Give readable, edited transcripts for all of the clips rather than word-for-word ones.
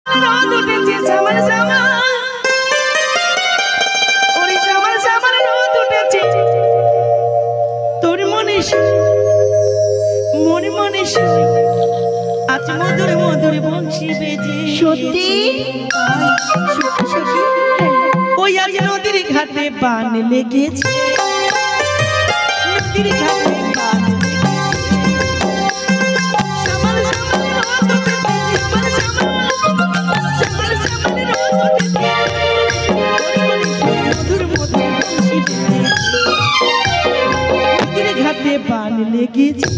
রোদ উঠেছে summer summer, ওরে সামার সামার রোদ উঠেছে। তোর মনে মনে মনে আজ মধুর মধুর বংশী বেজে। সত্যি সত্যি ওই আজ নদীর ঘাটে বান লেগেছে, নদীর ঘাটে বান ঘাটে বান লেগেছে।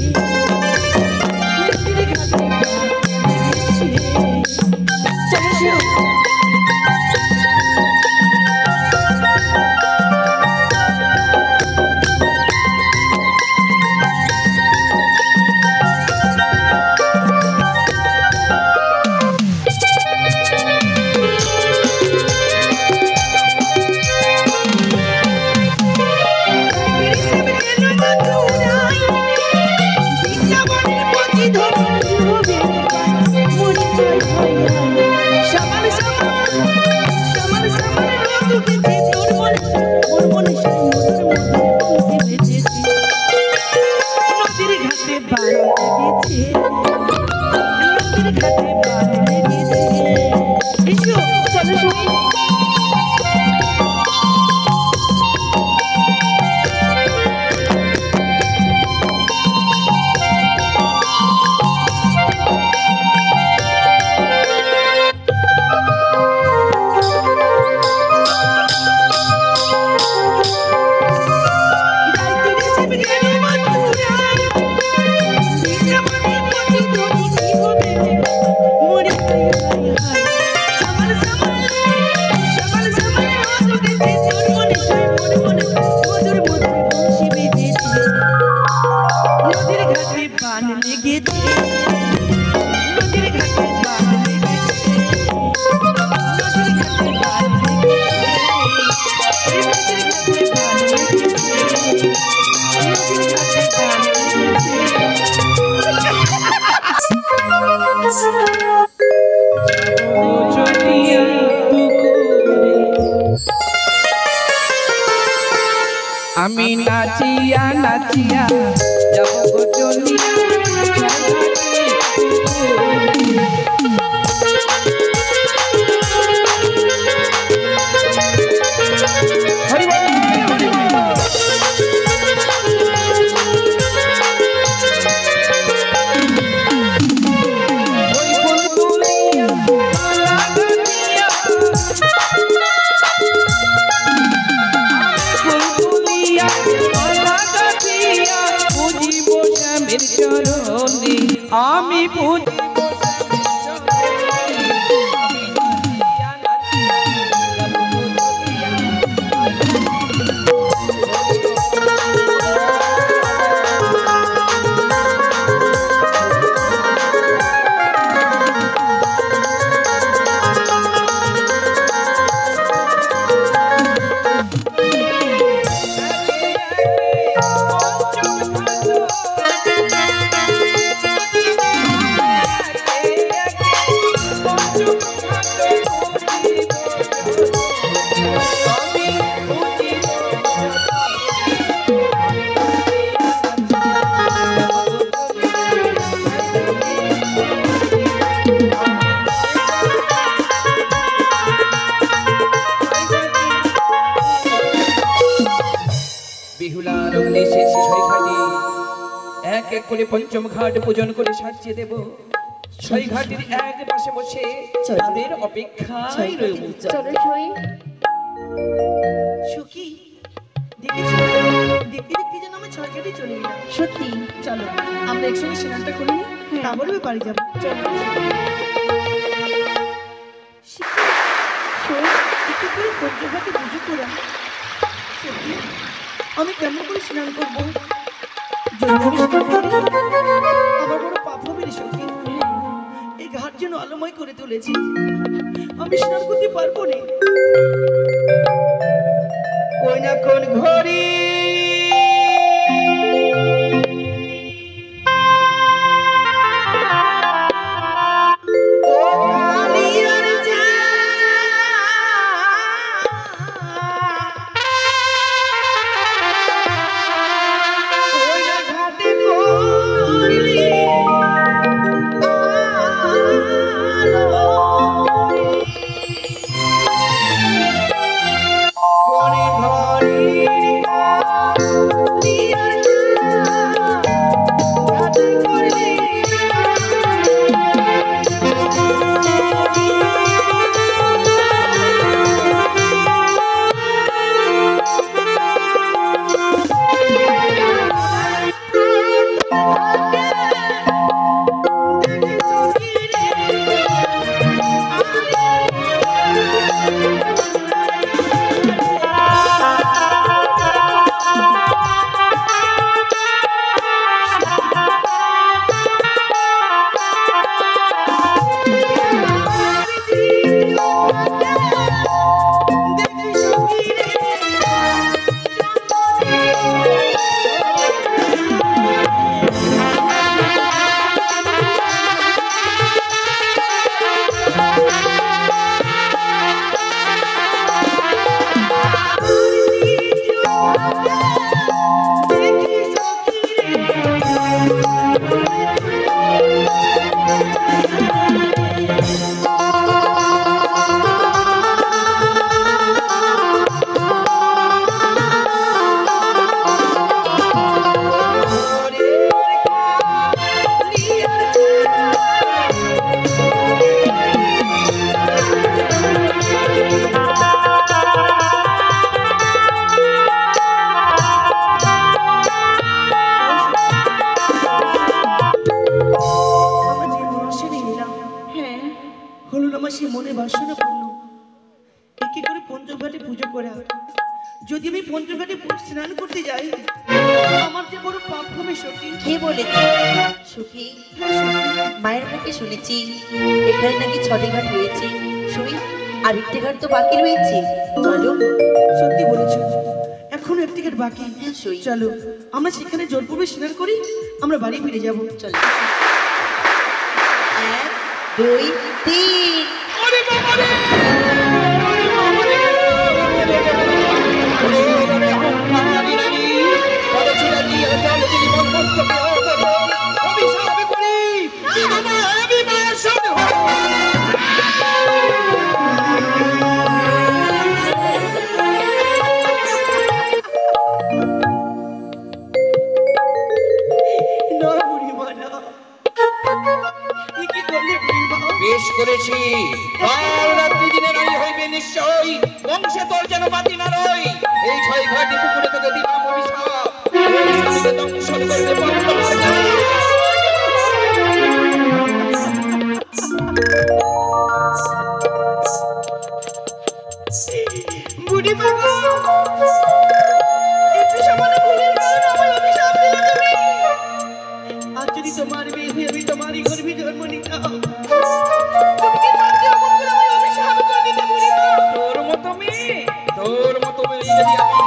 আমি নাচিয়া নাচিয়া যাব চলিয়া আমি পঞ্চম ঘাট পূজন করে সাজিয়ে দেব। ছয় ঘাটের এক পাশে বসে তাদের অপেক্ষায় রইব। সুখী দেখেছো, দেখতে দেখতে যেন আমরা ছয় ঘাটে চলে গেলাম। সত্যি চলো আমরা একসঙ্গে স্নানটা করে নিই, তারপরে বাড়ি যাবো। চলো একটু করে পঞ্চম ঘাটে পুজো করা। সত্যি আমি কেমন করে স্নান করবো? আমার বড় পাপ হবে রে সখী। এই ঘাট যেন আলোময় করে তুলেছি, আমি স্নান করতে পারবো না। কোন না কোন ঘরে ও কালিয়া মনে বাসনা পূর্ণ একে করে পঞ্চঘাটে পুজো করা। যদি আমি পঞ্চঘাটে স্নান করতে যাই আমার যে বড় পাপ হবে সখী। কে বলেছে সখী? মায়ের মুখে শুনেছি এখানে নাকি 6টি ঘাট রয়েছে। শুই আরেকটি ঘাট তো বাকি রয়েছে, চলো। সত্যি বলেছো, এখনো একটি ঘাট বাকি। হ্যাঁ সই, চলো আমরা সেখানে জলপূর্বে স্নান করি, আমরা বাড়ি ফিরে যাবো। চলো। 1 2 3। ওরে বাবা রে! বেশ করেছি, কাল রাত্রি দিনে নারী হইবে নিশ্চয়, বংশে তোর যেন বাতি না রই। এই 6 ঘাটে পুকুরে তোকে দিলাম অভিশাপ, অভিশাপে দংশন করতে পারবো না। বুড়ি বাবা, একটু সামান্য ভুলের কারণে আমায় অভিশাপ দিলে তুমি। আজ যদি তোমার বিয়ে হয়ে আমি তোমারই গর্ভে জন্ম নিতাম, তুমি কি পারতে অমন করে আমায় অভিশাপ করে দিতে বুড়ি মা? তোর মতো মেয়ে যদি আমি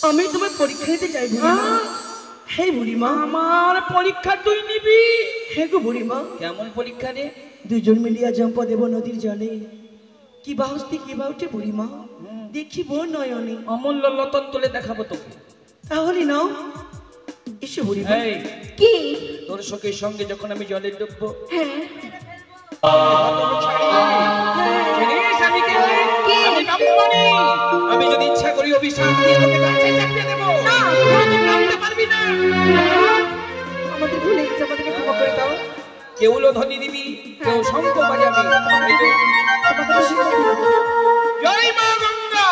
আমি তোমার পরীক্ষা দিতে চাই বুড়িমা। হে বুড়িমা, আমার পরীক্ষা তুই নিবি? হে গো বুড়িমা, কেমন পরীক্ষা রে? দুজন মিলিয়া জম্প দেব নদীর জলে, কি বাহস্তি কি বাউটে বুড়িমা, দেখিব নয়নে। অমূল্য লতন তুলে দেখাবো তোকে। তাহলে নাও, এসো বুড়িমা। এই কি? তোর সখীর সঙ্গে যখন আমি জলে ডুববো, হ্যাঁ জানিস আমি কে? আমি ব্রাহ্মণী। আমি যদি ইচ্ছা করি অভিশাপ দিয়ে তোকে গাছে চাপিয়ে দেবো। তুই নামতে পারবি না। আমাদের ভুলে গেছে, আমাদেরকে ক্ষমা করে দাও। কেউ ধ্বনি দিবি, কেউ শঙ্খ বাজাবি। এই যে, জয় মা গঙ্গা।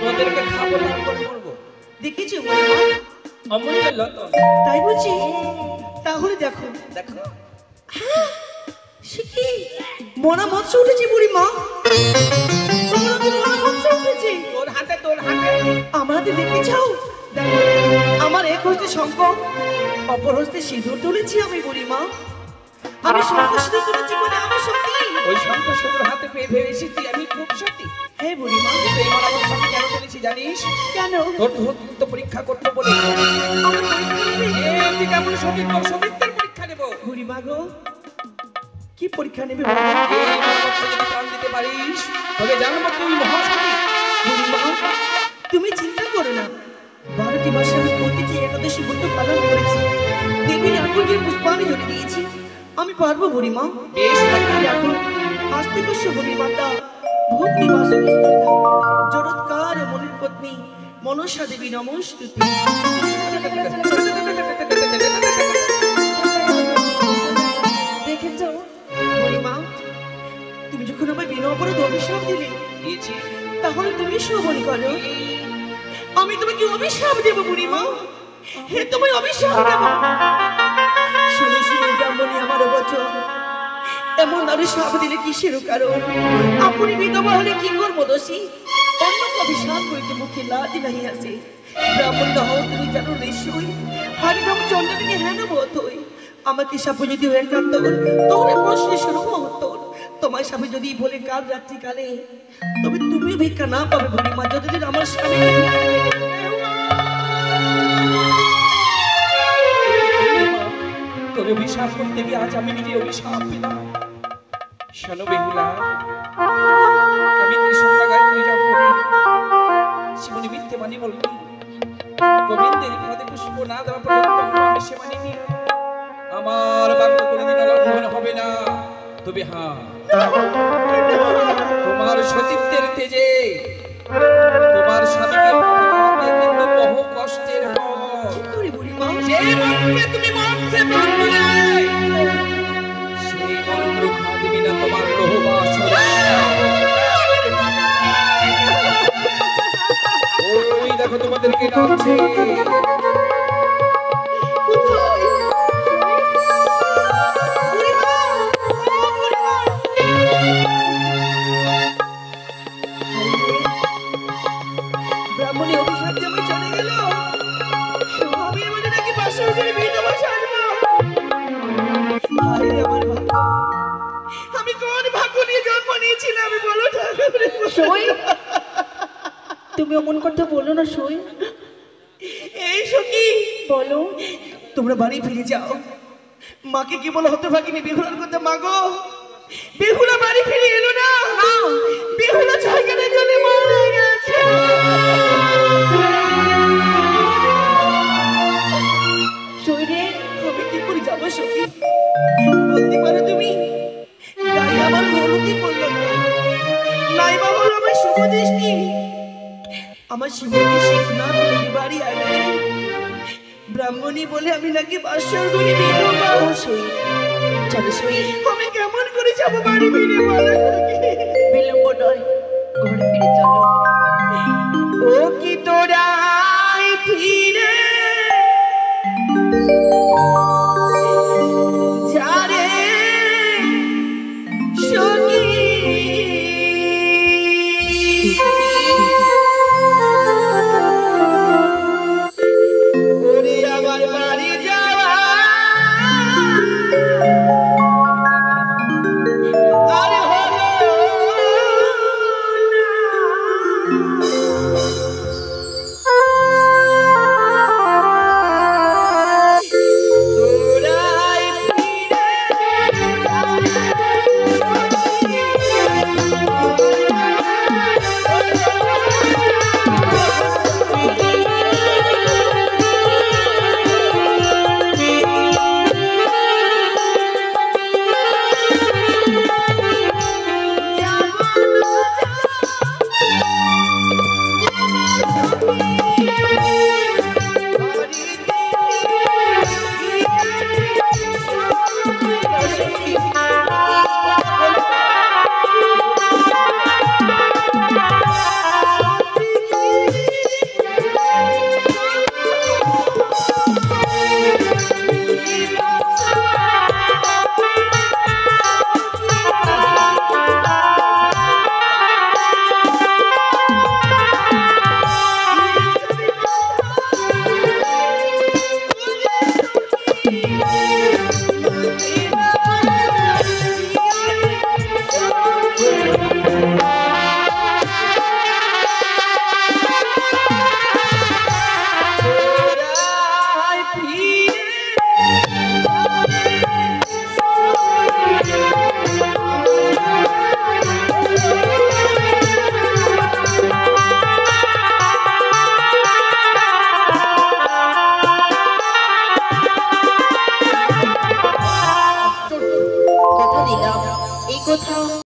তোদেরকে খাবো, তারপর মরবো। দেখেছো বুড়িমা? অমূল্য লতন। তাই বুঝি? তাহলে দেখো, দেখো সে কি মরা মৎস্য উঠেছে বুড়িমা। তোমার হাতে মরা মৎস্য উঠেছে। তোর হাতে, তোর হাতে। আমার হাতে দেখতে চাও? দেখো, আমার এক হস্তে শঙ্খ, অপর হস্তে সিঁদুর তুলেছি আমি বুড়িমা। আমি শঙ্খ সিঁদুর তুলেছি বলে আমি সত্যি। ওই শঙ্খ সিঁদুর হাতে পেয়ে ভেবে এসেছি আমি খুব সত্যি। হে বুড়িমা, কিন্তু এই মরামত আমি কেন তুলেছি জানিস? কেন? তোর তো পরীক্ষা করতে বলে। আমার পরীক্ষা নেবে? তুই কেমন সতীর্থ, সতীর্থের পরীক্ষা নেবো। বুড়িমা গো, কি পরীক্ষা নেবে বলো? এই মরামত যদি প্রাণ দিতে পারিস তবে জানবো তুই মহাসতী। বুড়িমা, তুমি চিন্তা করো না, 12টি মাসে আমি প্রতিটি একাদশী ব্রত পালন করেছি, দেবীর আকুতির পুষ্পাঞ্জলি দিয়েছি। আমি পারবো বুড়িমা। বেশ দেখো, আস্তিকস্য বুড়িমাতা ভক্তি বাসুকি জড়ৎকার মনির পত্নী মনসা দেবী নমস্তুতি। দেখেছো? বুড়িমা, তুমি যখন আমায় বিনা অপরাধে অভিশাপ দিলে, দিয়েছি। তাহলে তুমি শ্রবণ করো। আমি তোমাকে অভিশাপ দেবো বুড়িমা। হে, তোমায় অভিশাপ দেব। শুনে শুনে ব্রাহ্মণী আমার বচন, এমন অভিশাপ দিলে কিসের কারণ? আপনি বিধবা হলে কি করবো দোষী? অন্য অভিশাপ করিতে মুখে লাজ নাহি আসে। ব্রাহ্মণ না হও তুমি জানো নিশ্চয়ই, হরিনাম চন্দ্রকে হেন বোধ হই। আমাকে সাপে যদি হয়ে কান্ত তোর প্রশ্ন শুরু হতো, তোমার স্বামী যদি বলে কাল রাত্রিকালে, তবে তুমি ভিক্ষা না পাবে বুড়িমা যতদিন আমার স্বামী। তোর অভিশাপ করতে গিয়ে আজ আমি নিজে অভিশাপ পেলাম। শোনো বেহুলা, আমি কৃষ্ণা গায়ত্রী জপ করি, শিবনী মিথ্যে মানি বলবি, গোবিন্দের পদে পুষ্প না দেওয়া পর্যন্ত আমি সে মানিনি। আমার বাক্য কোনোদিন লঙ্ঘন হবে না। তবে হ্যাঁ, তোমার সতীত্বের তেজে তোমার স্বামীকে পাবে কিন্তু বহু কষ্টের পর। কি করি বুড়িমা? যে মন্ত্রে তুমি মন্ত্রে প্রাণ দিলে, সেই মন্ত্র খাটবি না তোমার লোহ বাসনা। ওই দেখো তোমাদেরকে ডাকছে। ব্রাহ্মণী অভিশাপ যেমন চলে গেল, আমি আমাদের নাকি বাসর ঘরে বিধবা সাজবো। হায় রে আমার ভাগ্য, আমি কোন ভাগ্য নিয়ে জন্ম নিয়েছিলাম আমি বলো ঠাকুর। সই, তুমি অমন কথা বলো না সই। এই সখী, বলো। তোমরা বাড়ি ফিরে যাও। মাকে কি বলো হতভাগিনী বেহুলার কথা? মাগো, বেহুলা বাড়ি ফিরে এলো না। বেহুলা ছয়খানে জলে মারা গেছে। সই রে, আমি কি করে যাবো সখী? বলতে পারো তুমি? গায়ে আমার হলুদি পড়লো না, নাই বা হলো আমার শুভ দৃষ্টি। আমার শিবকে শিবনাথ নদী বাড়ি আগে ব্রাহ্মণী বলে আমি নাকি বাসর ঘরে বিধবা। সই, চলো সই। আমি কেমন করে যাবো বাড়ি ফিরে বলো সখী? বিলম্ব নয়, ঘরে ফিরে চলো। ও কি তোরা